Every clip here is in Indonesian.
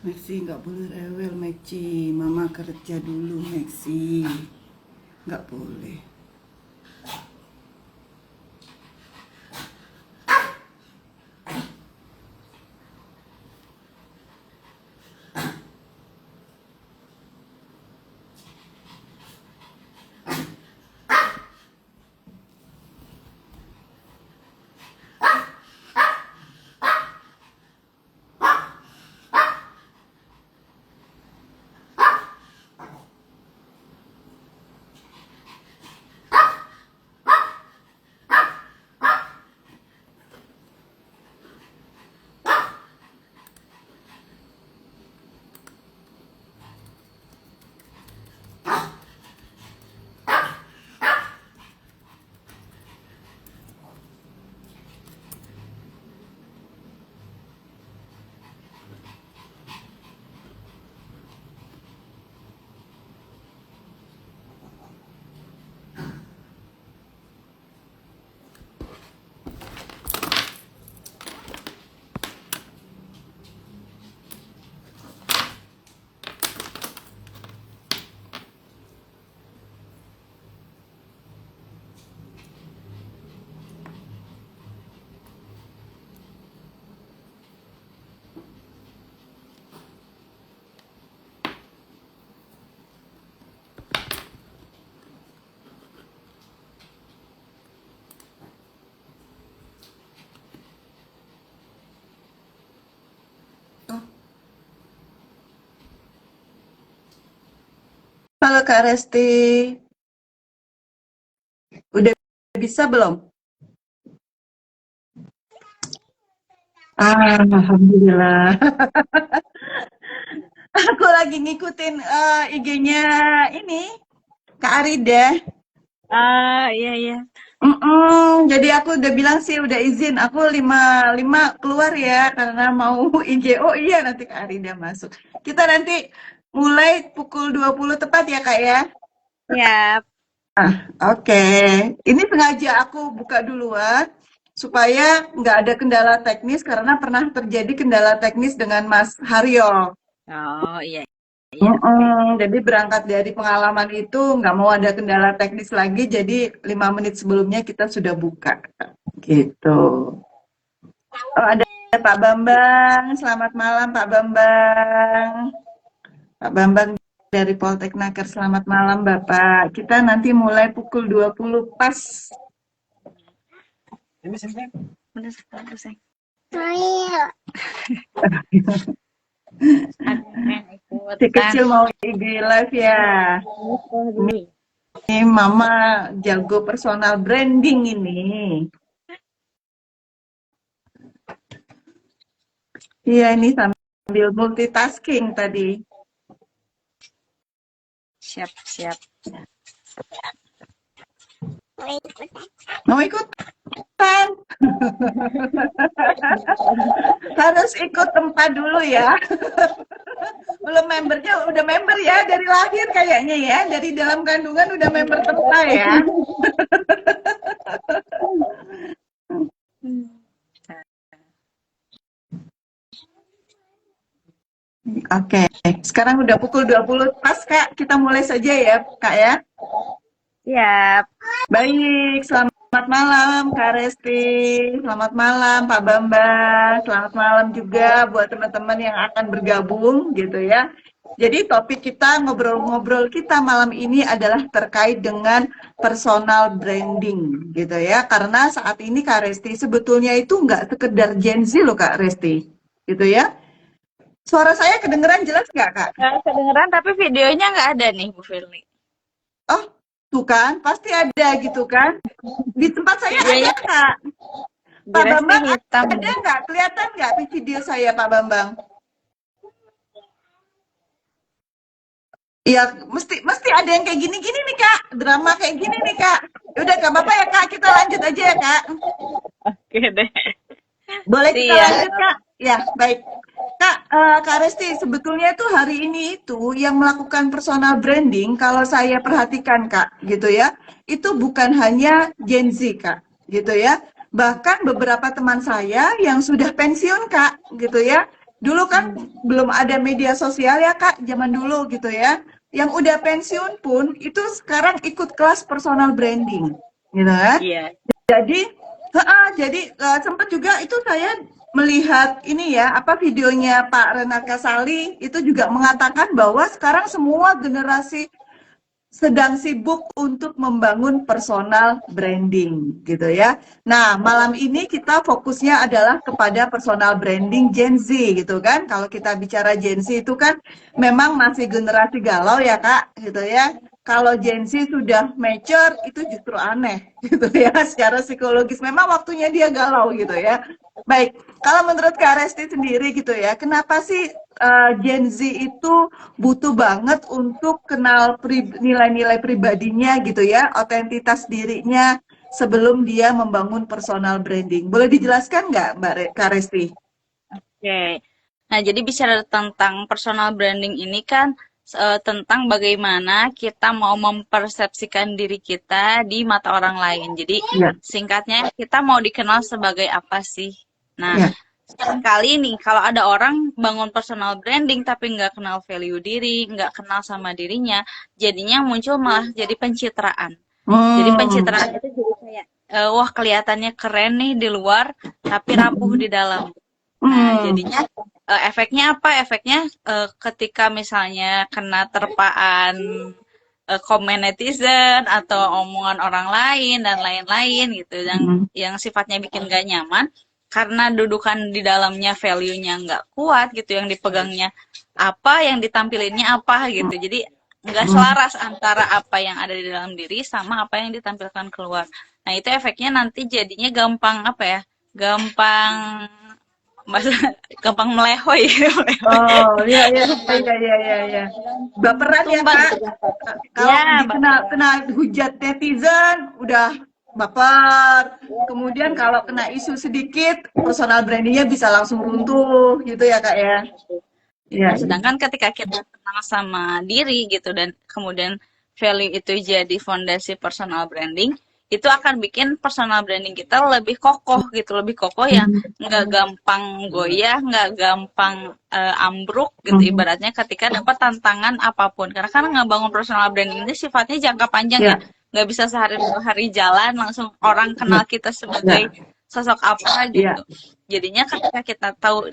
Maxi nggak boleh rewel, Maxi. Mama kerja dulu, Maxi. Nggak boleh. Oh, halo Kak Resti. Udah bisa belum? Alhamdulillah. Aku lagi ngikutin IG-nya ini, Kak Arida. Ah, iya iya. Jadi aku udah bilang sih, udah izin. Aku lima keluar ya, karena mau IG. Oh iya, nanti Kak Arida masuk. Kita nanti mulai pukul 20 tepat ya, Kak ya? Siap. Oke. Ini sengaja aku buka duluan, supaya nggak ada kendala teknis, karena pernah terjadi kendala teknis dengan Mas Haryo. Oh, iya iya. Oke. Jadi berangkat dari pengalaman itu nggak mau ada kendala teknis lagi, jadi 5 menit sebelumnya kita sudah buka. Gitu. Oh, ada Pak Bambang. Selamat malam Pak Bambang. Pak Bambang dari Polteknaker. Selamat malam Bapak. Kita nanti mulai pukul 20 pas. Udah satu sih. Ada yang Si ikutan. kecil mau IG live ya. Oh, dulu. Ini Mama jago personal branding ini. Iya, ini sambil multitasking tadi. Siap siap. Mau ikutan? Harus ikut tempat dulu ya. Belum membernya, udah member ya dari lahir kayaknya ya. Dari dalam kandungan udah member tempat ya. Oke, sekarang udah pukul 20 pas Kak. Kita mulai saja ya Kak ya. Siap. Baik, selamat malam Kak Resti. Selamat malam Pak Bambang. Selamat malam juga buat teman-teman yang akan bergabung gitu ya. Jadi topik kita ngobrol-ngobrol kita malam ini adalah terkait dengan personal branding gitu ya. Karena saat ini Kak Resti sebetulnya itu nggak sekedar Gen Z loh Kak Resti gitu ya. Suara saya kedengeran jelas nggak Kak? Nggak kedengeran tapi videonya nggak ada nih Bu Firly. Oh, tuh kan, pasti ada gitu kan. Di tempat saya ada Videonya Kak. di Pak Resti Bambang hitam. ada nggak? Kelihatan nggak di video saya Pak Bambang? Iya, mesti ada yang kayak gini-gini nih Kak. Drama kayak gini nih Kak. Udah nggak apa-apa ya Kak, kita lanjut aja ya Kak. Oke deh. Boleh kita lanjut Siap. Kak? Ya, baik. Kak, Kak Resti, sebetulnya itu hari ini itu yang melakukan personal branding, kalau saya perhatikan Kak, gitu ya, itu bukan hanya Gen Z Kak, gitu ya. Bahkan beberapa teman saya yang sudah pensiun Kak, gitu ya, Dulu kan belum ada media sosial ya Kak, zaman dulu gitu ya. Yang udah pensiun pun itu sekarang ikut kelas personal branding, gitu ya. Iya. Jadi, sempat juga itu saya melihat ini ya, apa videonya Pak Renat Kasali itu juga mengatakan bahwa sekarang semua generasi sedang sibuk untuk membangun personal branding gitu ya. Nah, malam ini kita fokusnya adalah kepada personal branding Gen Z gitu kan. Kalau kita bicara Gen Z itu kan memang masih generasi galau ya Kak gitu ya. Kalau Gen Z sudah mature itu justru aneh gitu ya secara psikologis. Memang waktunya dia galau gitu ya. Baik, kalau menurut Kak Resti sendiri gitu ya, kenapa sih Gen Z itu butuh banget untuk kenal nilai-nilai pribadinya gitu ya, otentitas dirinya sebelum dia membangun personal branding. Boleh dijelaskan nggak Kak Resti? Oke. Nah, jadi bicara tentang personal branding ini kan tentang bagaimana kita mau mempersepsikan diri kita di mata orang lain. Jadi, Ya, singkatnya kita mau dikenal sebagai apa sih? Nah, ya. seringkali nih kalau ada orang bangun personal branding tapi nggak kenal value diri, nggak kenal sama dirinya, jadinya muncul malah jadi pencitraan. Jadi Hmm. pencitraan itu jadi kayak, wah kelihatannya keren nih di luar, tapi rapuh di dalam. Nah, Hmm. jadinya efeknya apa? Efeknya ketika misalnya kena terpaan komen netizen atau omongan orang lain dan lain-lain gitu Hmm. yang sifatnya bikin gak nyaman karena dudukan di dalamnya value-nya nggak kuat gitu, yang dipegangnya apa, yang ditampilinnya apa gitu. Jadi nggak Hmm. selaras antara apa yang ada di dalam diri sama apa yang ditampilkan keluar. Nah, itu efeknya nanti jadinya gampang apa ya? Gampang Mas, gampang melehoi, melehoi. Oh, iya, iya, iya, iya, iya, iya. Baperan ya, Tumbang Kak. gitu gampang. Kalau Ya, kena baper. kena hujat netizen, udah baper. Kemudian kalau kena isu sedikit, personal brandingnya bisa langsung runtuh, gitu ya, Kak ya. Iya, Nah, iya. sedangkan ketika kita kenal sama diri gitu dan kemudian value itu jadi fondasi personal branding, itu akan bikin personal branding kita lebih kokoh gitu, lebih kokoh yang nggak gampang goyah, nggak gampang ambruk gitu Mhm. ibaratnya ketika dapat tantangan apapun. Karena kan ngebangun personal branding ini sifatnya jangka panjang ya, Iya, nggak bisa sehari dua hari jalan langsung orang iya, kenal kita iya, sebagai sosok apa iya. gitu. Jadinya ketika kita tahu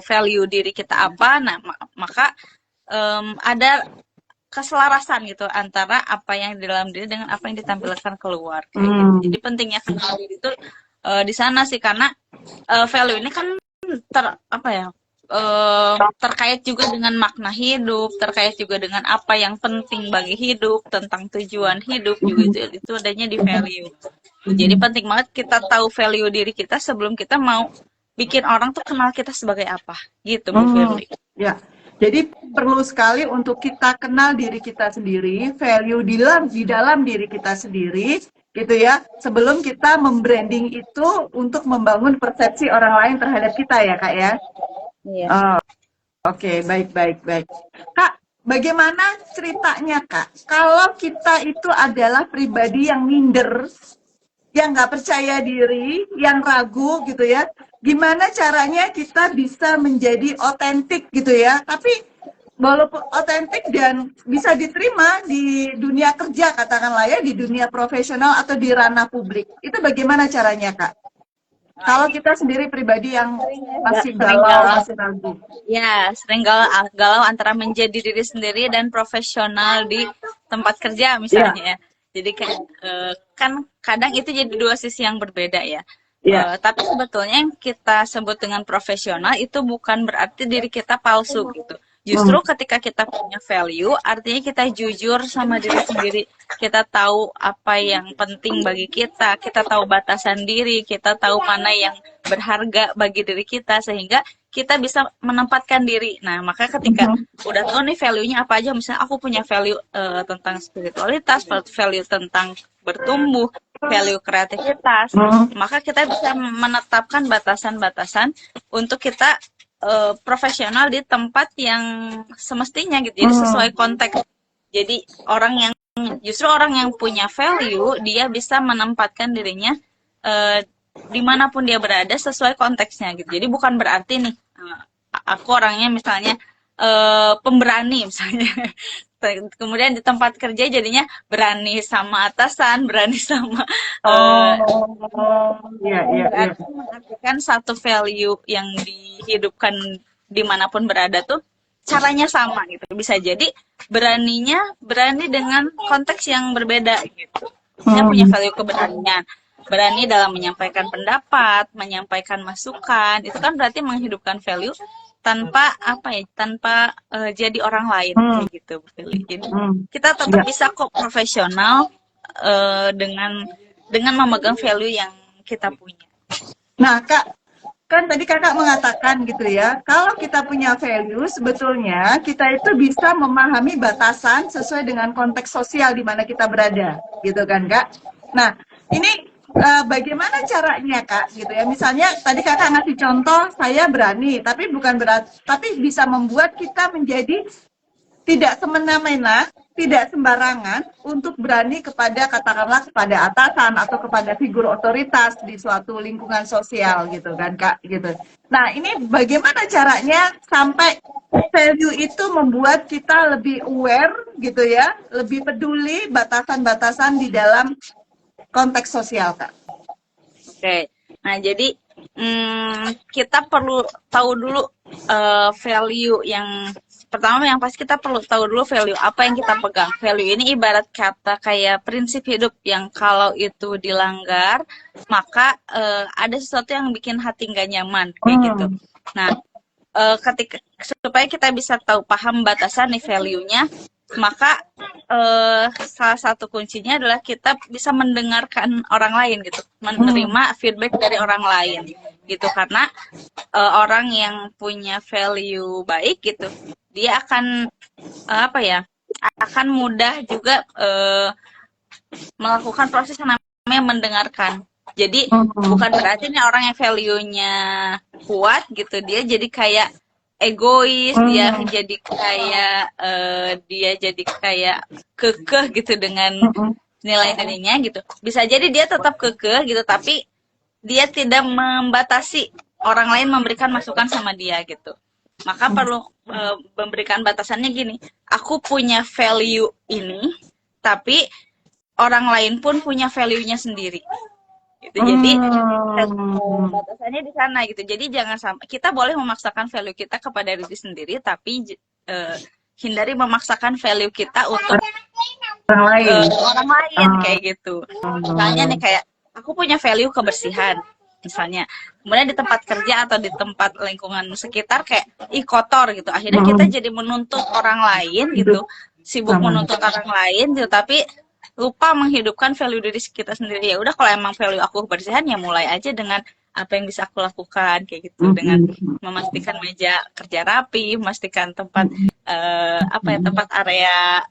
value diri kita apa, nah maka ada keselarasan gitu antara apa yang di dalam diri dengan apa yang ditampilkan keluar kayak gitu. Hmm. Jadi pentingnya kenal diri itu di sana sih karena value ini kan apa ya, terkait juga dengan makna hidup, terkait juga dengan apa yang penting bagi hidup, tentang tujuan hidup juga Mhm. itu adanya di value. Jadi penting banget kita tahu value diri kita sebelum kita mau bikin orang tuh kenal kita sebagai apa gitu Bu Hmm, Firly. ya. Jadi perlu sekali untuk kita kenal diri kita sendiri, value di dalam diri kita sendiri, gitu ya. Sebelum kita membranding itu untuk membangun persepsi orang lain terhadap kita ya, Kak ya. Iya. Oh, oke, baik, baik, baik. Kak, bagaimana ceritanya, Kak? Kalau kita itu adalah pribadi yang minder, yang nggak percaya diri, yang ragu gitu ya. Gimana caranya kita bisa menjadi otentik gitu ya? Tapi walaupun otentik dan bisa diterima di dunia kerja katakanlah ya, di dunia profesional atau di ranah publik. Itu bagaimana caranya, Kak? Nah, Kalau ini kita sendiri pribadi yang masih sering galau, galau. masih ragu. Ya, sering galau antara menjadi diri sendiri dan profesional di tempat kerja Iya, misalnya ya. Jadi kayak kan kadang itu jadi dua sisi yang berbeda ya. iya. Tapi sebetulnya yang kita sebut dengan profesional itu bukan berarti diri kita palsu gitu. Hmm. Justru ketika kita punya value, artinya kita jujur sama diri sendiri. Kita tahu apa yang penting bagi kita tahu batasan diri, kita tahu mana yang berharga bagi diri kita, sehingga kita bisa menempatkan diri. Nah, maka ketika Mhm. udah tahu nih value-nya apa aja, misalnya aku punya value tentang spiritualitas, value tentang bertumbuh, value kreativitas, Mhm. maka kita bisa menetapkan batasan-batasan untuk kita profesional di tempat yang semestinya gitu. Jadi sesuai Hmm. konteks. Jadi orang yang punya value dia bisa menempatkan dirinya eh, dimanapun dia berada sesuai konteksnya gitu. Jadi bukan berarti nih aku orangnya misalnya pemberani misalnya. Kemudian di tempat kerja jadinya berani sama atasan, berani sama eh, Oh, iya, iya, iya. berarti mengartikan satu value yang dihidupkan dimanapun berada tuh caranya sama gitu. Bisa jadi berani dengan konteks yang berbeda gitu. Saya punya Hmm, value keberanian, berani dalam menyampaikan pendapat, menyampaikan masukan. Itu kan berarti menghidupkan value tanpa apa ya, tanpa jadi orang lain hmm, kayak gitu, Bu Feli. Jadi hmm. kita tetap Iya. bisa kok profesional dengan memegang value yang kita punya. Nah, Kak, kan tadi Kakak mengatakan gitu ya, kalau kita punya value, sebetulnya kita itu bisa memahami batasan sesuai dengan konteks sosial di mana kita berada, gitu kan, Kak? Nah, ini bagaimana caranya, Kak? Gitu ya. Misalnya tadi Kakak ngasih contoh, saya berani, tapi bukan berarti, tapi bisa membuat kita menjadi tidak semena-mena, tidak sembarangan untuk berani kepada katakanlah kepada atasan atau kepada figur otoritas di suatu lingkungan sosial gitu kan Kak gitu. Nah, ini bagaimana caranya sampai value itu membuat kita lebih aware gitu ya, lebih peduli batasan-batasan di dalam konteks sosial Kak. Oke. Nah, jadi kita perlu tahu dulu value yang pertama yang pasti kita perlu tahu dulu value apa yang kita pegang. Value ini ibarat kata kayak prinsip hidup yang kalau itu dilanggar, maka ada sesuatu yang bikin hati nggak nyaman kayak gitu. Hmm. Nah, ketika supaya kita bisa tahu paham batasan nih value-nya, maka salah satu kuncinya adalah kita bisa mendengarkan orang lain gitu, Hmm. menerima feedback dari orang lain gitu karena orang yang punya value baik gitu, dia akan apa ya, akan mudah juga melakukan proses yang namanya mendengarkan. Jadi bukan Hmm. berarti nih orang yang value-nya kuat gitu, dia jadi kayak egois, Hmm. dia jadi kayak kekeh gitu dengan Hmm. nilai-nilainya gitu. Bisa jadi dia tetap kekeh gitu, tapi dia tidak membatasi orang lain memberikan masukan sama dia gitu. Maka perlu memberikan batasannya gini. Aku punya value ini, tapi orang lain pun punya value-nya sendiri. Gitu. Jadi Hmm. batasannya di sana gitu. Jadi jangan sampai kita boleh memaksakan value kita kepada diri sendiri, tapi hindari memaksakan value kita untuk Orang lain. orang lain kayak gitu. Misalnya nih Hmm. kayak aku punya value kebersihan misalnya. Kemudian di tempat kerja atau di tempat lingkungan sekitar kayak ih kotor gitu. Akhirnya kita Hmm. jadi menuntut orang lain Hidup gitu. Sibuk sama. menuntut orang lain gitu, tapi lupa menghidupkan value diri kita sendiri. Ya udah kalau emang value aku kebersihan ya mulai aja dengan apa yang bisa aku lakukan kayak gitu, dengan Hmm. memastikan meja kerja rapi, memastikan tempat Hmm. apa ya, tempat area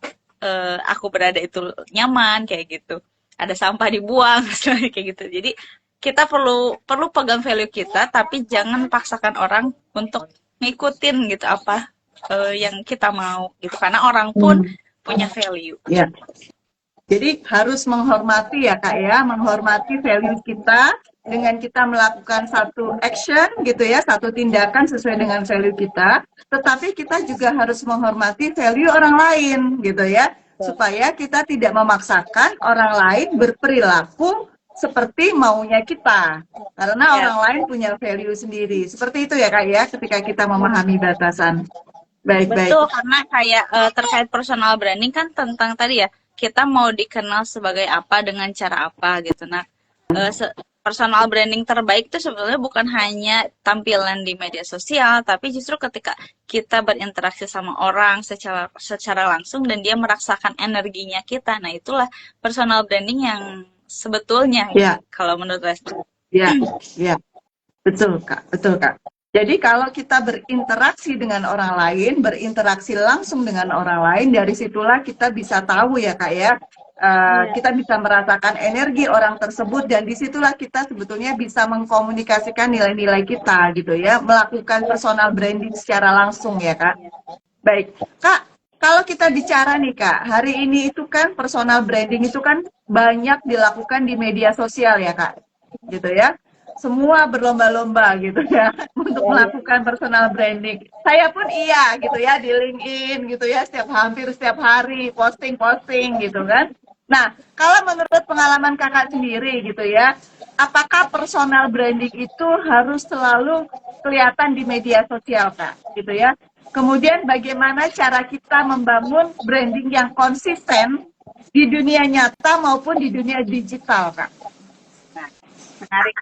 aku berada itu nyaman kayak gitu, ada sampah dibuang kayak gitu. Jadi kita perlu perlu pegang value kita tapi jangan paksakan orang untuk ngikutin gitu apa yang kita mau gitu karena orang pun Hmm. punya value. Ya. Jadi harus menghormati ya Kak ya, menghormati value kita dengan kita melakukan satu action gitu ya, satu tindakan sesuai dengan value kita, tetapi kita juga harus menghormati value orang lain gitu ya, supaya kita tidak memaksakan orang lain berperilaku seperti maunya kita. Karena Ya, orang lain punya value sendiri. Seperti itu ya Kak ya, ketika kita memahami batasan. Baik-baik. betul, karena kayak terkait personal branding kan tentang tadi ya, kita mau dikenal sebagai apa dengan cara apa gitu. Nah, personal branding terbaik itu sebetulnya bukan hanya tampilan di media sosial, tapi justru ketika kita berinteraksi sama orang secara langsung dan dia merasakan energinya kita. Nah, itulah personal branding yang sebetulnya gitu, Ya, kalau menurut Resti. ya, ya. Betul, Kak. Betul, Kak. Jadi kalau kita berinteraksi dengan orang lain, berinteraksi langsung dengan orang lain, dari situlah kita bisa tahu ya, Kak ya. Iya. Kita bisa merasakan energi orang tersebut dan disitulah kita sebetulnya bisa mengkomunikasikan nilai-nilai kita gitu ya, melakukan personal branding secara langsung ya, Kak. Baik, Kak. Kalau kita bicara nih, Kak, hari ini itu kan personal branding itu kan banyak dilakukan di media sosial ya, Kak. Gitu ya. semua berlomba-lomba gitu ya untuk melakukan personal branding. Saya pun iya gitu ya di LinkedIn gitu ya hampir setiap hari posting-posting gitu kan. Nah, kalau menurut pengalaman kakak sendiri gitu ya, apakah personal branding itu harus selalu kelihatan di media sosial kak gitu ya? Kemudian bagaimana cara kita membangun branding yang konsisten di dunia nyata maupun di dunia digital kak? Nah, menarik.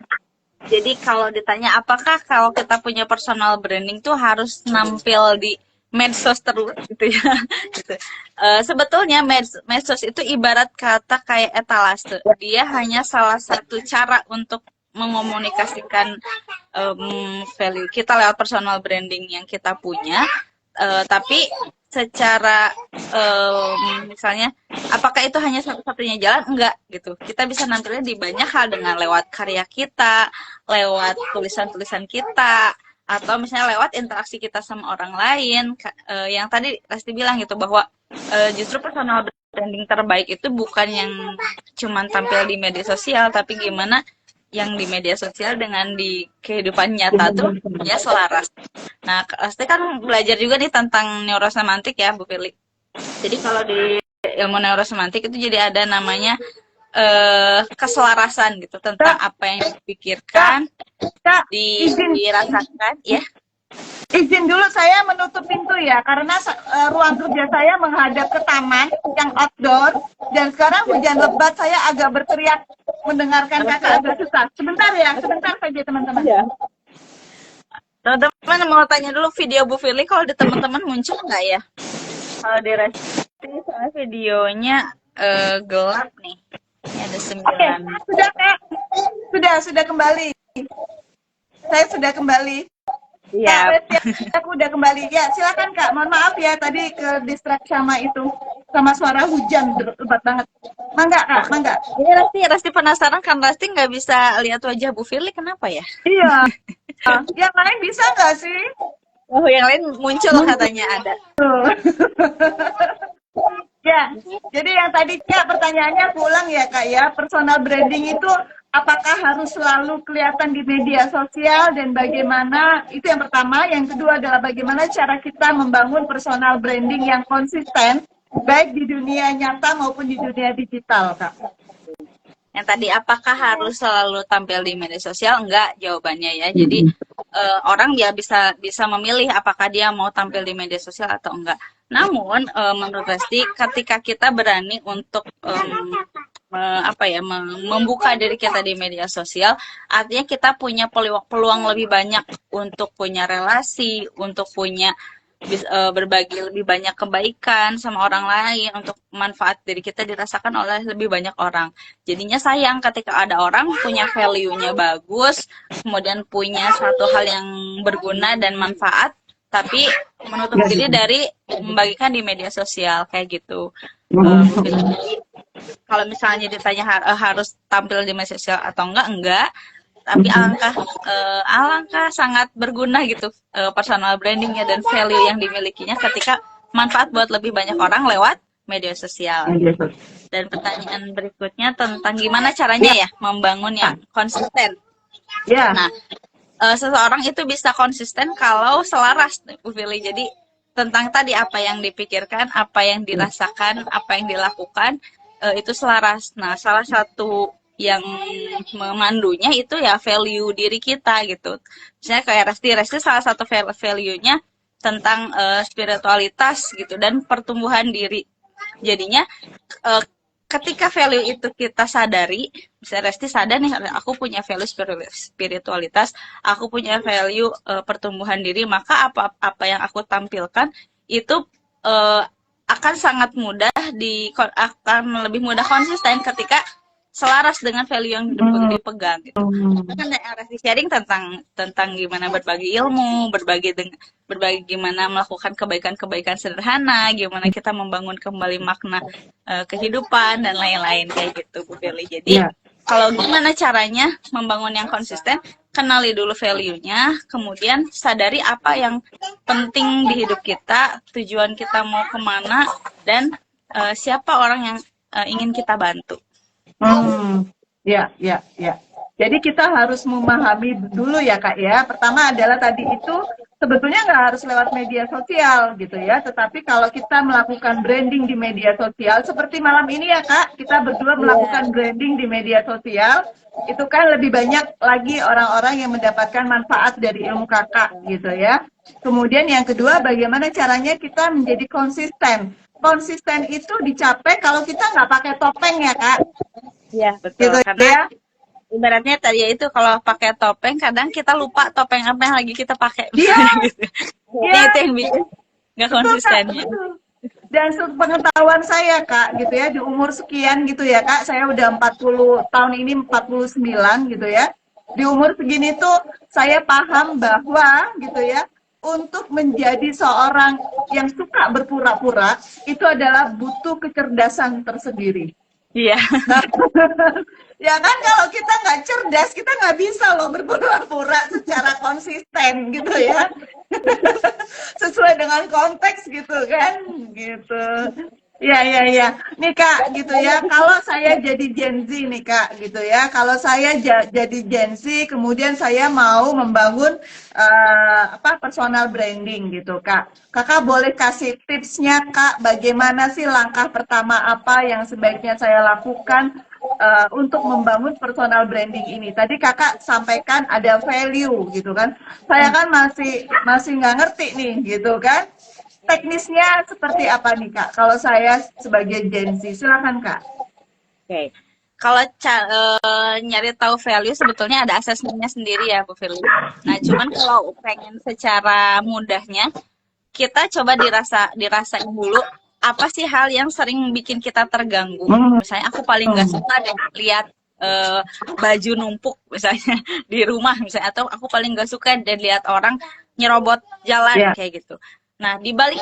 Jadi kalau ditanya apakah kalau kita punya personal branding tuh harus nampil di medsos terus gitu ya. Gitu. Sebetulnya medsos itu ibarat kata kayak etalase. Dia hanya salah satu cara untuk mengomunikasikan value kita lewat personal branding yang kita punya. Tapi secara misalnya apakah itu hanya satu-satunya jalan? Enggak gitu. Kita bisa nampilnya di banyak hal dengan lewat karya kita, lewat tulisan-tulisan kita, atau misalnya lewat interaksi kita sama orang lain. Yang tadi Resti bilang gitu bahwa justru personal branding terbaik itu bukan yang cuman tampil di media sosial, tapi gimana yang di media sosial dengan di kehidupan nyata tuh ya selaras. Nah, Resti kan belajar juga nih tentang neurosemantik ya, Bu Firly. Jadi kalau di ilmu neurosemantik itu jadi ada namanya keselarasan gitu tentang apa yang dipikirkan, Kak, izin dirasakan, ya. Izin dulu saya menutup pintu ya, karena ruang kerja saya menghadap ke taman yang outdoor, dan sekarang hujan lebat, saya agak berteriak mendengarkan kakak agak susah. Sebentar ya, sebentar saja teman-teman. Ya. Teman-teman mau tanya dulu video Bu Firly kalau di teman-teman muncul nggak ya? Kalau di Resti soalnya videonya gelap nih. Ini ada 9. Oke, sudah Kak. Sudah kembali. Saya sudah kembali. Iya. Aku udah kembali. Ya, silakan Kak. Mohon maaf ya tadi ke distract sama itu. Sama suara hujan lebat banget. Mangga Kak, mangga. Ini Resti penasaran kan Resti nggak bisa lihat wajah Bu Firly kenapa ya? Iya. Yang lain bisa nggak sih? Oh, yang lain muncul katanya ada. Ya, jadi yang tadi Kak pertanyaannya aku ulang ya Kak ya, personal branding itu apakah harus selalu kelihatan di media sosial dan bagaimana, itu yang pertama. Yang kedua adalah bagaimana cara kita membangun personal branding yang konsisten, baik di dunia nyata maupun di dunia digital Kak. Yang tadi apakah harus selalu tampil di media sosial? Enggak jawabannya ya. Jadi orang ya bisa memilih apakah dia mau tampil di media sosial atau enggak. Namun menurut Resti ketika kita berani untuk membuka diri kita di media sosial, artinya kita punya peluang lebih banyak untuk punya relasi, untuk punya berbagi lebih banyak kebaikan sama orang lain, untuk manfaat diri kita dirasakan oleh lebih banyak orang. Jadinya sayang ketika ada orang punya value-nya bagus, kemudian punya suatu hal yang berguna dan manfaat, tapi menutup diri dari membagikan di media sosial kayak gitu. Kalau misalnya ditanya harus tampil di media sosial atau enggak. Tapi alangkah sangat berguna gitu personal brandingnya dan value yang dimilikinya ketika manfaat buat lebih banyak orang lewat media sosial. Dan pertanyaan berikutnya tentang gimana caranya ya membangun yang konsisten. Nah, seseorang itu bisa konsisten kalau selaras, Bu Firly. Jadi tentang tadi apa yang dipikirkan, apa yang dirasakan, apa yang dilakukan itu selaras. Nah, salah satu yang memandunya itu ya value diri kita gitu. Misalnya kayak Resti salah satu value-nya tentang spiritualitas gitu dan pertumbuhan diri. Jadinya ketika value itu kita sadari, misalnya Resti sadar nih aku punya value spiritualitas, aku punya value pertumbuhan diri, maka apa yang aku tampilkan itu akan sangat mudah akan lebih mudah konsisten ketika selaras dengan value yang dipegang gitu. Kan Resti sharing tentang gimana berbagi ilmu, berbagi gimana melakukan kebaikan-kebaikan sederhana, gimana kita membangun kembali makna kehidupan dan lain-lain kayak gitu Bu Firly. Jadi kalau gimana caranya membangun yang konsisten, kenali dulu value-nya, kemudian sadari apa yang penting di hidup kita, tujuan kita mau kemana, dan siapa orang yang ingin kita bantu. Ya, ya, ya. Jadi kita harus memahami dulu ya Kak ya. Pertama adalah tadi itu sebetulnya nggak harus lewat media sosial gitu ya. Tetapi kalau kita melakukan branding di media sosial, seperti malam ini ya Kak, kita berdua Iya. melakukan branding di media sosial, itu kan lebih banyak lagi orang-orang yang mendapatkan manfaat dari ilmu Kakak gitu ya. Kemudian yang kedua, bagaimana caranya kita menjadi konsisten. Konsisten itu dicapai kalau kita nggak pakai topeng ya Kak, Iya, betul. gitu Karena ya. ibaratnya tadi ya itu kalau pakai topeng kadang kita lupa topeng apa yang lagi kita pakai Dia, misalnya gitu. Jadi dia itu yang bikin nggak betul Kak, konsistennya. betul. Dan sepengetahuan saya Kak, gitu ya, di umur sekian gitu ya Kak, saya udah 40 tahun ini 49 gitu ya. Di umur segini tuh saya paham bahwa gitu ya, untuk menjadi seorang yang suka berpura-pura itu adalah butuh kecerdasan tersendiri. Iya. Nah, ya kan kalau kita nggak cerdas, kita nggak bisa loh berpura-pura secara konsisten gitu ya. Sesuai dengan konteks gitu kan, gitu. Ya, ya, ya. Nih Kak, gitu ya. Kalau saya jadi Gen Z nih Kak, gitu ya. Kalau saya jadi Gen Z, kemudian saya mau membangun apa personal branding gitu Kak. Kakak boleh kasih tipsnya Kak, bagaimana sih langkah pertama apa yang sebaiknya saya lakukan untuk membangun personal branding ini. Tadi Kakak sampaikan ada value gitu kan. Saya kan masih masih nggak ngerti nih gitu kan. Teknisnya seperti apa nih Kak? Kalau saya sebagai Gen Z, silakan Kak. Oke. Kalau nyari tahu value sebetulnya ada asesmennya sendiri ya Bu Firly. Nah, cuman kalau pengen secara mudahnya kita coba dirasain dulu apa sih hal yang sering bikin kita terganggu. Hmm. Misalnya aku paling nggak suka deh lihat eh, baju numpuk misalnya di rumah misalnya, atau aku paling nggak suka dan lihat orang nyerobot jalan Ya. kayak gitu. Nah, di balik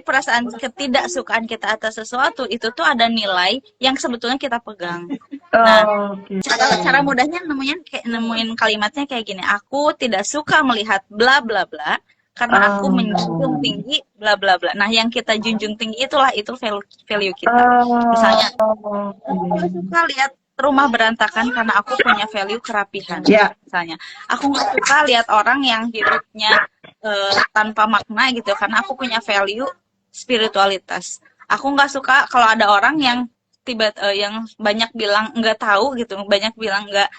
perasaan ketidaksukaan kita atas sesuatu itu tuh ada nilai yang sebetulnya kita pegang. Nah, Oke. cara mudahnya nemuin kalimatnya kayak gini. Aku tidak suka melihat bla bla bla karena aku menjunjung Oh. tinggi bla bla bla. Nah, yang kita junjung tinggi itu value kita. Misalnya, Oh. aku nggak suka lihat rumah berantakan karena aku punya value kerapihan. Ya. Misalnya, aku nggak suka lihat orang yang hidupnya tanpa makna gitu karena aku punya value spiritualitas. Aku nggak suka kalau ada orang yang yang banyak bilang nggak tahu gitu, banyak bilang nggak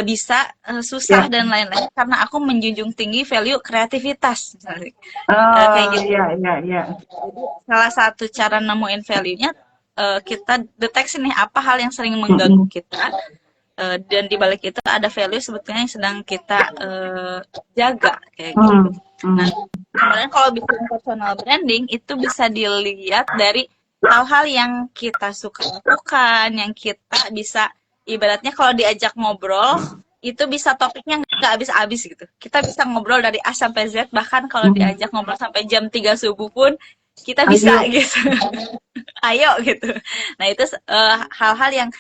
bisa, susah Ya. dan lain-lain karena aku menjunjung tinggi value kreativitas misalnya. Kayak Oh, gitu. ya, ya, ya. Jadi salah satu cara nemuin value-nya kita deteksi nih apa hal yang sering mengganggu Mm-mm. kita, dan di balik itu ada value sebetulnya yang sedang kita jaga kayak gitu. Nah, kemudian kalau bikin personal branding itu bisa dilihat dari hal-hal yang kita suka lakukan, yang kita bisa ibaratnya kalau diajak ngobrol itu bisa topiknya nggak habis-habis gitu. Kita bisa ngobrol dari A sampai Z, bahkan kalau Hmm. diajak ngobrol sampai jam 3 subuh pun kita bisa Ayo. gitu. Ayo gitu. Nah, itu hal-hal yang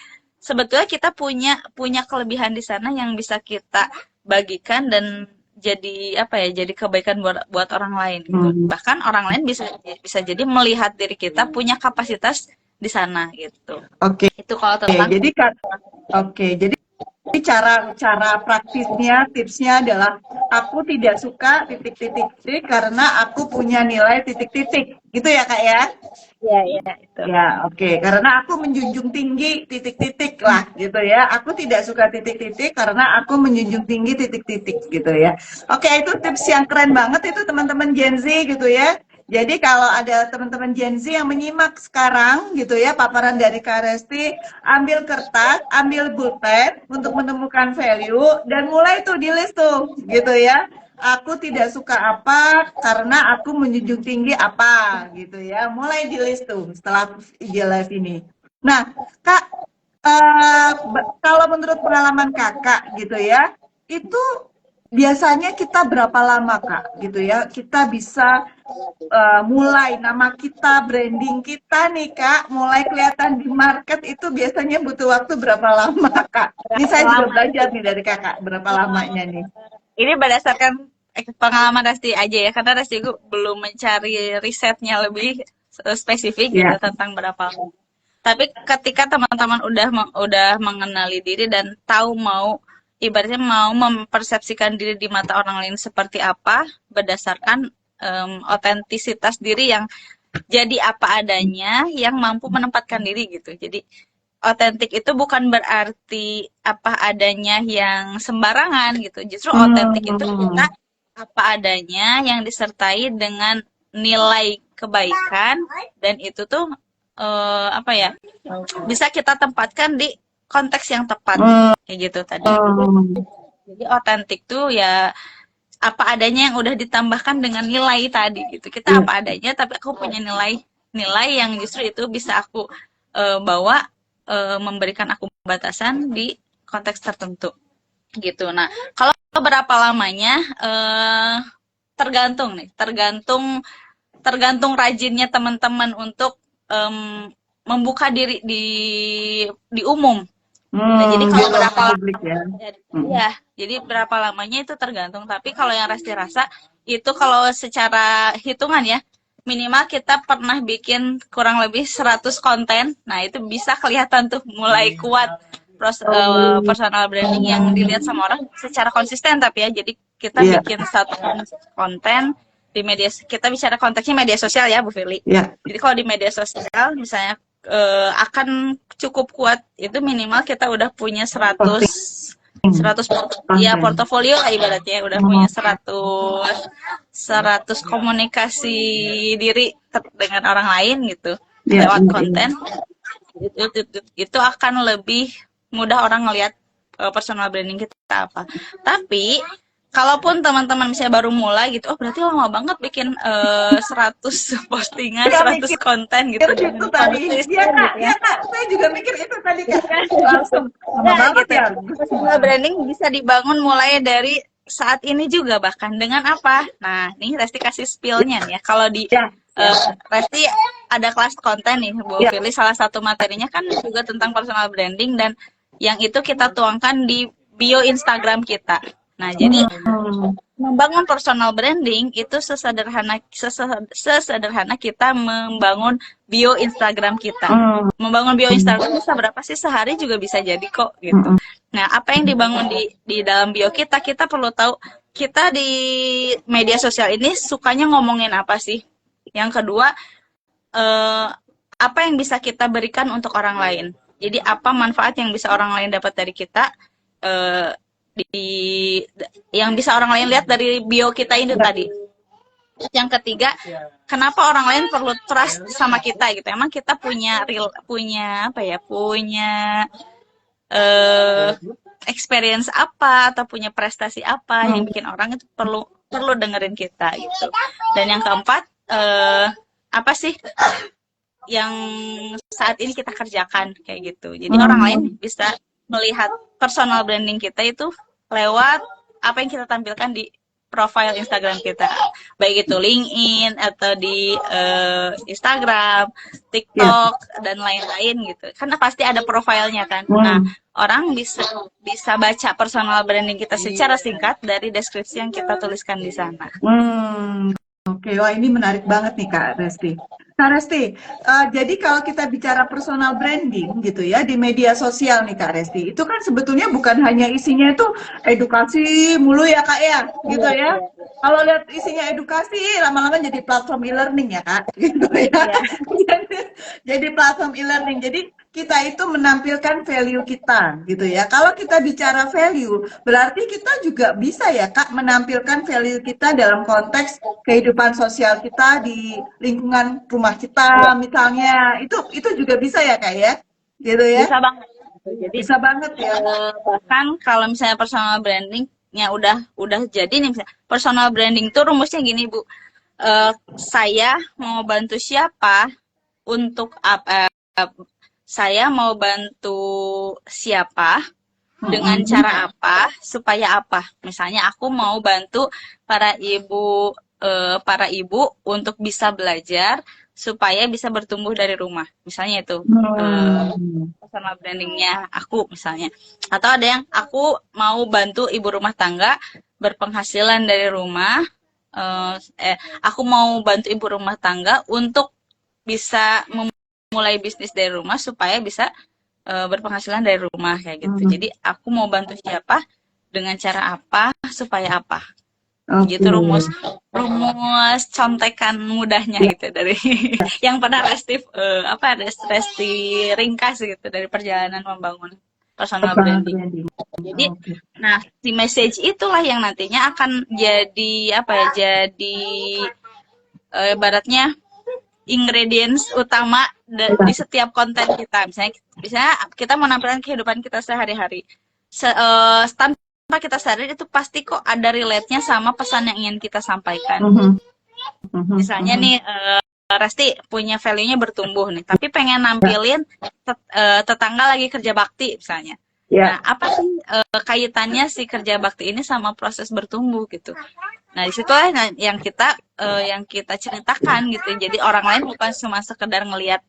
sebetulnya kita punya punya kelebihan di sana yang bisa kita bagikan dan jadi apa ya, jadi kebaikan buat orang lain gitu. Hmm. Bahkan orang lain bisa bisa jadi melihat diri kita punya kapasitas di sana gitu. Oke. Itu kalau tentang Jadi oke. Jadi cara praktisnya, tipsnya adalah aku tidak suka titik-titik karena aku punya nilai titik-titik. Gitu ya Kak ya? ya ya itu. Ya, oke. Karena aku menjunjung tinggi titik-titik lah, gitu ya. Aku tidak suka titik-titik karena aku menjunjung tinggi titik-titik, gitu ya. Oke, itu tips yang keren banget itu teman-teman Gen Z, gitu ya. Jadi kalau ada teman-teman Gen Z yang menyimak sekarang, gitu ya, paparan dari Kak Resti, ambil kertas, ambil pulpen untuk menemukan value, dan mulai tuh di list tuh, gitu ya. Aku tidak suka apa karena aku menjunjung tinggi apa gitu ya. Mulai di list tuh setelah IG live ini. Nah, Kak, kalau menurut pengalaman Kakak gitu ya, itu biasanya kita berapa lama Kak gitu ya? Kita bisa mulai nama kita, branding kita nih Kak, mulai kelihatan di market itu biasanya butuh waktu berapa lama Kak? Ini saya juga Lama. belajar nih dari Kakak, berapa lamanya nih? Ini berdasarkan pengalaman Resti aja ya, karena Resti belum mencari risetnya lebih spesifik gitu Ya. tentang berapa lama. Tapi ketika teman-teman udah mengenali diri dan tahu mau ibaratnya mau mempersepsikan diri di mata orang lain seperti apa berdasarkan otentisitas diri yang jadi apa adanya yang mampu menempatkan diri gitu. Jadi otentik itu bukan berarti apa adanya yang sembarangan gitu. Justru otentik itu kita apa adanya yang disertai dengan nilai kebaikan dan itu tuh apa ya bisa kita tempatkan di konteks yang tepat kayak gitu tadi. Jadi otentik tuh ya apa adanya yang udah ditambahkan dengan nilai tadi gitu. Kita apa adanya tapi aku punya nilai yang justru itu bisa aku bawa memberikan aku batasan di konteks tertentu gitu. Nah, kalau berapa lamanya tergantung nih, tergantung rajinnya teman-teman untuk membuka diri di umum. Nah, jadi kalau berapa publik ya, jadi berapa lamanya itu tergantung. Tapi kalau yang Resti rasa itu kalau secara hitungan ya, minimal kita pernah bikin kurang lebih 100 konten. Nah, itu bisa kelihatan tuh mulai kuat personal branding yang dilihat sama orang secara konsisten tapi ya. Jadi kita bikin satu konten di media, kita bicara konteksnya media sosial ya Bu Fili. Jadi kalau di media sosial misalnya akan cukup kuat itu minimal kita udah punya 100 ya portofolio lah ibaratnya udah punya 100 komunikasi diri dengan orang lain gitu lewat konten itu akan lebih mudah orang ngelihat personal branding kita apa. Tapi kalaupun teman-teman misalnya baru mulai gitu, oh berarti lama banget bikin 100 postingan, 100 konten gitu. Itu tadi. Iya Kak, saya juga mikir itu tadi Kak. Langsung gitu. Personal branding bisa dibangun mulai dari saat ini juga bahkan dengan apa? Nah, nih Resti kasih spill-nya ya. Kalau di Resti ada kelas konten nih, Bu Firly, salah satu materinya kan juga tentang personal branding dan yang itu kita tuangkan di bio Instagram kita. Nah, jadi membangun personal branding itu sesederhana kita membangun bio Instagram kita. Membangun bio Instagram bisa berapa sih sehari juga bisa jadi kok gitu. Nah, apa yang dibangun di dalam bio kita perlu tahu kita di media sosial ini sukanya ngomongin apa sih. Yang kedua, apa yang bisa kita berikan untuk orang lain. Jadi apa manfaat yang bisa orang lain dapat dari kita yang bisa orang lain lihat dari bio kita ini tadi. Yang ketiga, kenapa orang lain perlu trust sama kita gitu? Emang kita punya experience apa atau punya prestasi apa yang bikin orang itu perlu dengerin kita gitu. Dan yang keempat, apa sih yang saat ini kita kerjakan kayak gitu. Jadi orang lain bisa melihat personal branding kita itu lewat apa yang kita tampilkan di profile Instagram kita, baik itu LinkedIn atau di Instagram, TikTok dan lain-lain gitu. Karena pasti ada profilnya kan. Nah, orang bisa baca personal branding kita secara singkat dari deskripsi yang kita tuliskan di sana. Oke, wah ini menarik banget nih Kak Resti. Kak Resti, jadi kalau kita bicara personal branding gitu ya di media sosial nih Kak Resti, itu kan sebetulnya bukan hanya isinya itu edukasi mulu ya Kak ya, gitu ya. Kalau lihat isinya edukasi, lama-lama jadi platform e-learning ya Kak, gitu ya. Jadi platform e-learning. Jadi kita itu menampilkan value kita gitu ya. Kalau kita bicara value, berarti kita juga bisa ya Kak menampilkan value kita dalam konteks kehidupan sosial kita di lingkungan rumah kita misalnya. Itu juga bisa ya Kak ya? Gitu ya. Bisa banget. Jadi bisa banget ya. Bahkan kalau misalnya personal brandingnya udah jadi nih misalnya personal branding itu rumusnya gini Bu. Saya mau bantu siapa untuk apa? Saya mau bantu siapa dengan cara apa supaya apa? Misalnya aku mau bantu para ibu untuk bisa belajar supaya bisa bertumbuh dari rumah. Misalnya itu personal brandingnya aku misalnya. Atau ada yang aku mau bantu ibu rumah tangga berpenghasilan dari rumah. Aku mau bantu ibu rumah tangga untuk bisa mulai bisnis dari rumah supaya bisa berpenghasilan dari rumah kayak gitu. Jadi aku mau bantu siapa, dengan cara apa, supaya apa. Gitu rumus contekan mudahnya gitu dari yang pernah Resti ringkas gitu dari perjalanan membangun personal branding. Jadi nah si message itulah yang nantinya akan jadi jadi ibaratnya ingredients utama di setiap konten kita. Misalnya kita mau nampilkan kehidupan kita sehari-hari. Tanpa kita sadar itu pasti kok ada relate-nya sama pesan yang ingin kita sampaikan. Misalnya nih Resti punya value-nya bertumbuh nih, tapi pengen nampilin tetangga lagi kerja bakti misalnya. Nah, apa sih kaitannya si kerja bakti ini sama proses bertumbuh gitu? Nah, disitulah yang kita ceritakan gitu. Jadi orang lain bukan cuma sekedar ngelihat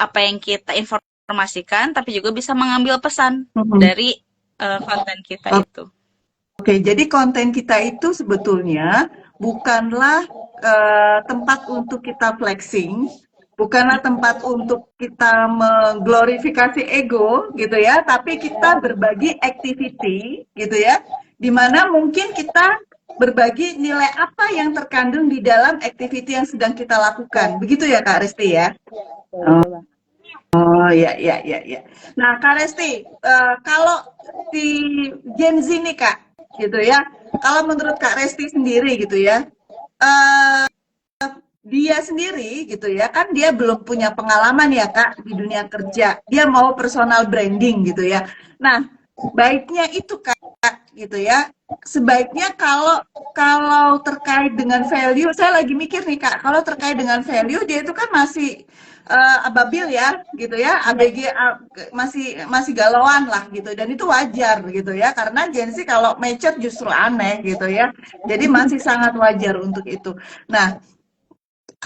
apa yang kita informasikan, tapi juga bisa mengambil pesan dari konten kita itu. Oke, jadi konten kita itu sebetulnya bukanlah tempat untuk kita flexing, bukanlah tempat untuk kita mengglorifikasi ego gitu ya, tapi kita berbagi activity gitu ya, dimana mungkin kita berbagi nilai apa yang terkandung di dalam activity yang sedang kita lakukan, begitu ya Kak Resti ya? Oh ya. Nah Kak Resti, kalau di Gen Z nih Kak, gitu ya, kalau menurut Kak Resti sendiri gitu ya, dia sendiri gitu ya, kan dia belum punya pengalaman ya Kak di dunia kerja, dia mau personal branding gitu ya. Nah, baiknya itu Kak gitu ya, sebaiknya kalau terkait dengan value, saya lagi mikir nih Kak, kalau terkait dengan value dia itu kan masih ababil ya gitu ya, ABG masih galauan lah gitu, dan itu wajar gitu ya, karena Gen Z kalau macet justru aneh gitu ya, jadi masih sangat wajar untuk itu. Nah,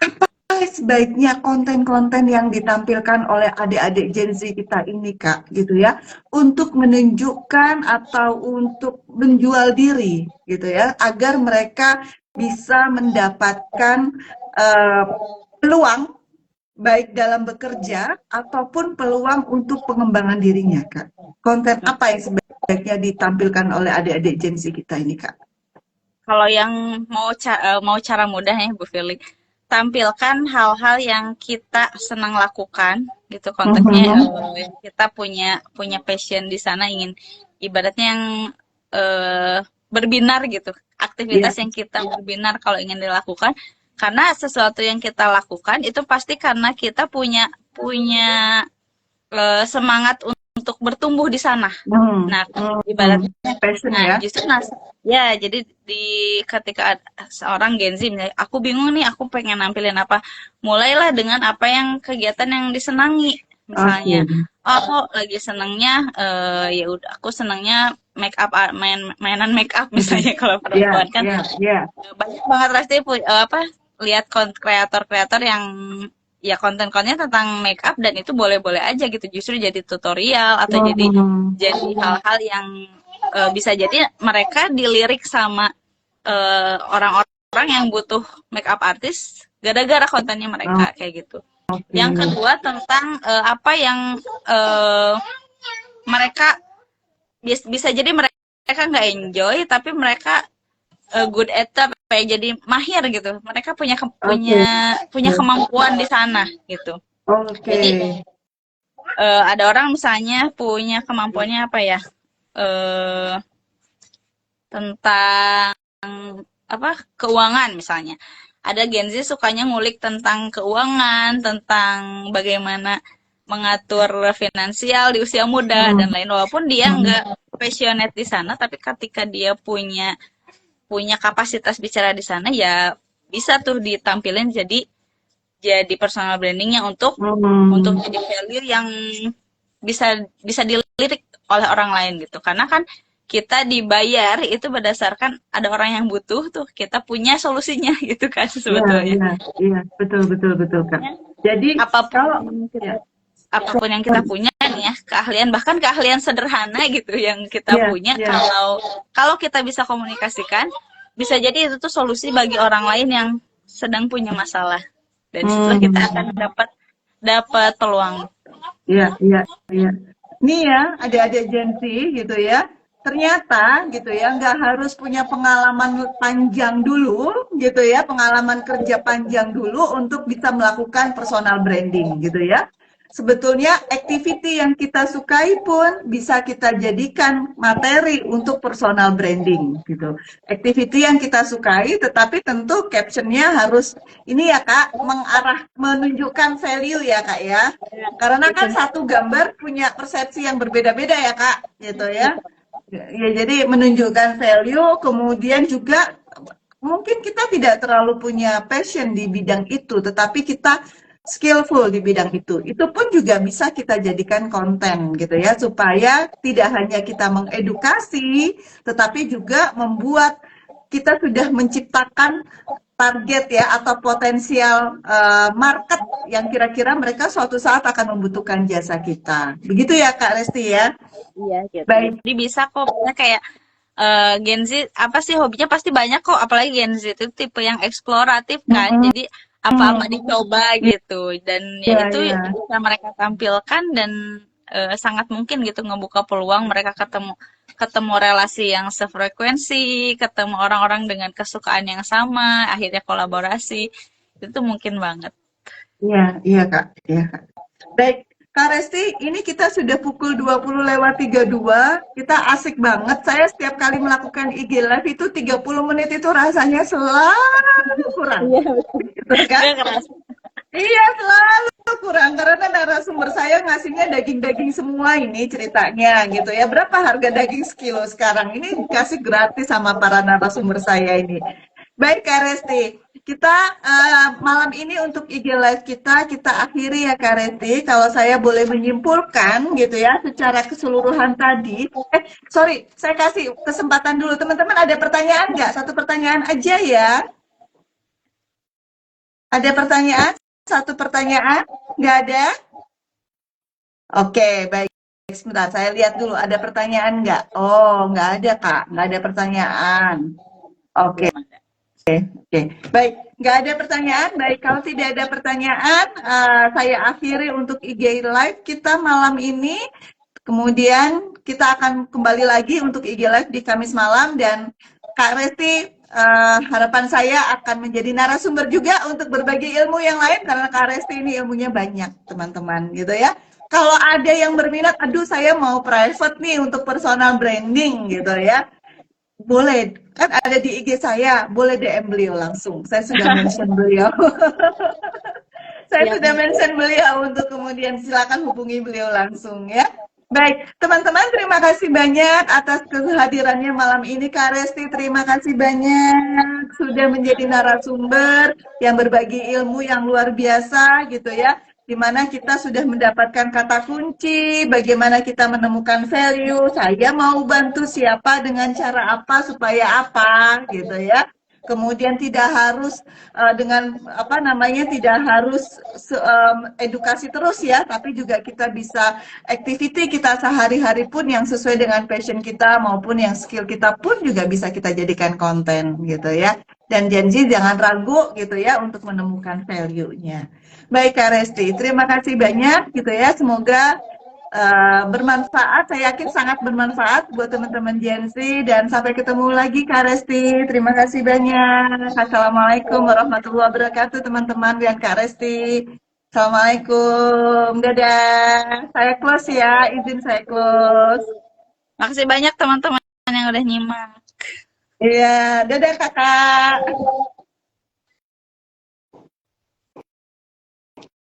apa sebaiknya konten-konten yang ditampilkan oleh adik-adik Gen Z kita ini Kak gitu ya, untuk menunjukkan atau untuk menjual diri gitu ya, agar mereka bisa mendapatkan peluang baik dalam bekerja ataupun peluang untuk pengembangan dirinya Kak. Konten apa yang sebaiknya ditampilkan oleh adik-adik Gen Z kita ini Kak? Kalau yang mau cara mudahnya Bu Fili, tampilkan hal-hal yang kita senang lakukan gitu, kontennya kita punya passion di sana, ingin ibaratnya yang berbinar gitu, aktivitas yang kita berbinar kalau ingin dilakukan, karena sesuatu yang kita lakukan itu pasti karena kita punya semangat untuk bertumbuh di sana. Nah, ibaratnya passion ya. Justru jadi ketika seorang Gen Z, aku bingung nih, aku pengen nampilin apa, mulailah dengan apa yang kegiatan yang disenangi. Misalnya, aku lagi senangnya ya udah, aku senangnya make up, mainan make up misalnya. Kalau perempuan kan banyak banget pasti lihat kreator-kreator yang ya konten-kontennya tentang make up, dan itu boleh-boleh aja gitu, justru jadi tutorial atau jadi hal-hal yang bisa jadi mereka dilirik sama orang-orang yang butuh make up artist gara-gara kontennya mereka kayak gitu. Yang kedua tentang apa yang mereka bisa jadi mereka nggak enjoy, tapi mereka good at kayak jadi mahir gitu. Mereka punya kemampuan di sana gitu. Jadi ada orang misalnya punya kemampuannya apa ya? Tentang keuangan misalnya. Ada Gen Z sukanya ngulik tentang keuangan, tentang bagaimana mengatur finansial di usia muda dan lain. Walaupun dia nggak passionate di sana, tapi ketika dia punya kapasitas bicara di sana, ya bisa tuh ditampilin jadi personal brandingnya untuk jadi value yang bisa dilirik oleh orang lain gitu. Karena kan kita dibayar itu berdasarkan ada orang yang butuh tuh, kita punya solusinya gitu kan sebetulnya. Iya, betul Kak. Jadi apapun yang kita punya nih ya, bahkan keahlian sederhana gitu yang kita punya, kalau kita bisa komunikasikan, bisa jadi itu tuh solusi bagi orang lain yang sedang punya masalah, dan setelah kita akan dapat dapat peluang. Iya, iya, iya. Nih ya, adik-adik Gen Z gitu ya. Ternyata gitu ya, nggak harus punya pengalaman panjang dulu gitu ya, pengalaman kerja panjang dulu untuk bisa melakukan personal branding gitu ya. Sebetulnya activity yang kita sukai pun bisa kita jadikan materi untuk personal branding gitu. Activity yang kita sukai, tetapi tentu captionnya harus ini ya Kak, mengarah menunjukkan value ya Kak ya. Karena kan satu gambar punya persepsi yang berbeda-beda ya Kak, gitu ya. Ya, jadi menunjukkan value, kemudian juga mungkin kita tidak terlalu punya passion di bidang itu, tetapi kita skillful di bidang itu. Itu pun juga bisa kita jadikan konten gitu ya, supaya tidak hanya kita mengedukasi, tetapi juga membuat kita sudah menciptakan target ya atau potensial market yang kira-kira mereka suatu saat akan membutuhkan jasa kita. Begitu ya Kak Resti ya. Iya gitu. Baik. Jadi bisa kok misalnya kayak Gen Z apa sih hobinya pasti banyak kok, apalagi Gen Z itu tipe yang eksploratif kan. Mm-mm. Jadi apa-apa dicoba gitu dan ya Iya, itu iya. bisa mereka tampilkan dan sangat mungkin gitu ngebuka peluang mereka ketemu ketemu relasi yang sefrekuensi, ketemu orang-orang dengan kesukaan yang sama, akhirnya kolaborasi. Itu mungkin banget. Iya, iya Kak. Iya, Kak. Baik, Kak Resti, ini kita sudah pukul 20:32. Kita asik banget. Saya setiap kali melakukan IG Live itu 30 menit itu rasanya selalu kurang. Iya, Gitu kan? gak kerasa. Iya, selalu kurang. Karena narasumber saya ngasihnya daging-daging semua ini ceritanya gitu ya. Berapa harga daging sekilo sekarang? Ini dikasih gratis sama para narasumber saya ini. Baik Kak Resti, kita malam ini untuk IG Live kita akhiri ya Kak Resti. Kalau saya boleh menyimpulkan gitu ya, secara keseluruhan tadi. Sorry, saya kasih kesempatan dulu. Teman-teman ada pertanyaan nggak? Satu pertanyaan aja ya. Ada pertanyaan? Satu pertanyaan? Nggak ada? Oke, baik. Sebentar, saya lihat dulu. Ada pertanyaan nggak? Oh, nggak ada Kak. Nggak ada pertanyaan. Oke. Belum ada. Oke, baik. Nggak ada pertanyaan. Baik, kalau tidak ada pertanyaan, saya akhiri untuk IG Live kita malam ini. Kemudian kita akan kembali lagi untuk IG Live di Kamis malam dan Kak Resti, harapan saya akan menjadi narasumber juga untuk berbagi ilmu yang lain karena Kak Resti ini ilmunya banyak, teman-teman, gitu ya. Kalau ada yang berminat, aduh saya mau private nih untuk personal branding gitu ya. Boleh, kan ada di IG saya, boleh DM beliau langsung. Saya sudah mention beliau. Saya Siap. sudah mention beliau untuk kemudian silakan hubungi beliau langsung ya. Baik, teman-teman terima kasih banyak atas kehadirannya malam ini. Kak Resti terima kasih banyak sudah menjadi narasumber yang berbagi ilmu yang luar biasa gitu ya. Di mana kita sudah mendapatkan kata kunci, bagaimana kita menemukan value, saya mau bantu siapa dengan cara apa supaya apa gitu ya. Kemudian tidak harus dengan apa namanya tidak harus edukasi terus ya, tapi juga kita bisa activity kita sehari-hari pun yang sesuai dengan passion kita maupun yang skill kita pun juga bisa kita jadikan konten gitu ya. Dan janji jangan ragu gitu ya untuk menemukan value-nya. Baik Kak Resti, terima kasih banyak gitu ya. Semoga bermanfaat, saya yakin sangat bermanfaat buat teman-teman Gen Z dan sampai ketemu lagi Kak Resti. Terima kasih banyak. Assalamualaikum warahmatullahi wabarakatuh teman-teman dan Kak Resti. Assalamualaikum. Dadah. Saya close ya, izin saya close. Makasih banyak teman-teman yang udah nyimak. Iya, dadah Kakak.